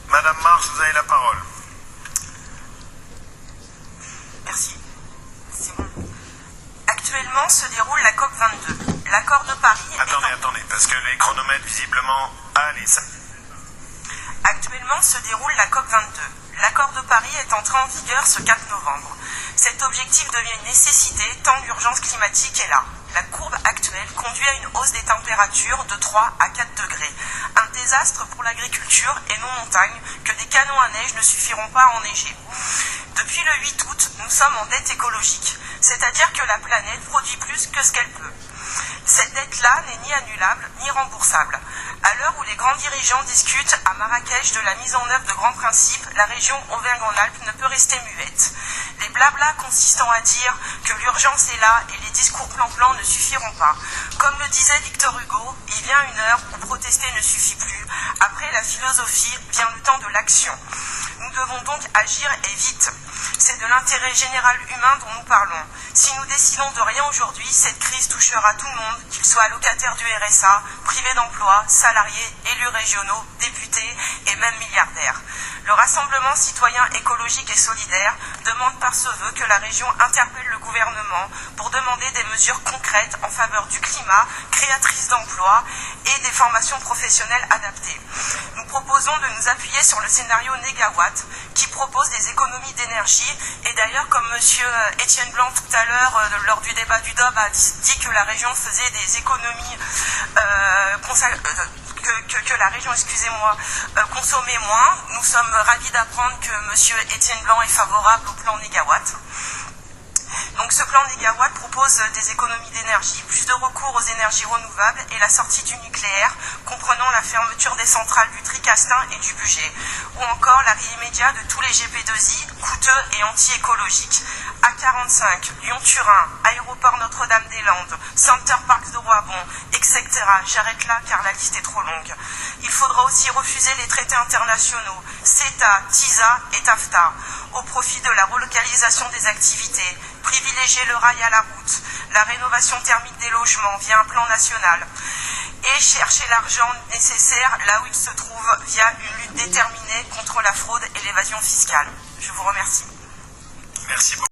Madame Marche, vous avez la parole. Merci. C'est bon. Actuellement se déroule la COP 22. L'accord de Paris... Attendez, parce que les chronomètres, visiblement... Allez, ça... Actuellement se déroule la COP 22. L'accord de Paris est entré en vigueur ce 4 novembre. Cet objectif devient une nécessité tant l'urgence climatique est là. La courbe actuelle conduit à une hausse des températures de 3 à 4 degrés. Un désastre pour l'agriculture et nos montagnes que des canons à neige ne suffiront pas à enneiger. Depuis le 8 août, nous sommes en dette écologique, c'est-à-dire que la planète produit plus que ce qu'elle peut. Cette dette-là n'est ni annulable ni remboursable. À l'heure où les grands dirigeants discutent à Marrakech de la mise en œuvre de grands principes, la région Auvergne-Rhône-Alpes ne peut rester muette. Les blablas consistant à dire que l'urgence est là et les discours plan-plan ne suffiront pas. Comme le disait Victor Hugo, il vient une heure où protester ne suffit plus. Après la philosophie vient le temps de l'action. Nous devons donc agir et vite. C'est de l'intérêt général humain dont nous parlons. Si nous décidons de rien aujourd'hui, cette crise touchera tout le monde, qu'ils soient allocataires du RSA, privés d'emploi, salariés, élus régionaux, députés et même milliardaires. Le Rassemblement citoyen écologique et solidaire demande par ce vœu que la région interpelle le gouvernement pour demander des mesures concrètes en faveur du climat, créatrices d'emplois et des formations professionnelles adaptées. Nous proposons de nous appuyer sur le scénario Négawatt qui propose des économies d'énergie et d'ailleurs comme M. Étienne Blanc tout à l'heure lors du débat du DOB a dit que la région faisait des économies que la région, consommait moins. Nous sommes ravis d'apprendre que M. Étienne Blanc est favorable au plan Négawatt. Donc ce plan Négawatt propose des économies d'énergie, plus de recours aux énergies renouvelables et la sortie du nucléaire, comprenant la fermeture des centrales du Tricastin et du Bugey, ou encore l'arrêt immédiat de tous les GP2I coûteux et anti-écologiques. A45, Lyon-Turin, Aéroport Notre-Dame-des-Landes, Center Parcs de Roibon, etc. J'arrête là car la liste est trop longue. Il faudra aussi refuser les traités internationaux, CETA, TISA et TAFTA, au profit de la relocalisation des activités, privilégier le rail à la route, la rénovation thermique des logements via un plan national et chercher l'argent nécessaire là où il se trouve via une lutte déterminée contre la fraude et l'évasion fiscale. Je vous remercie. Merci beaucoup.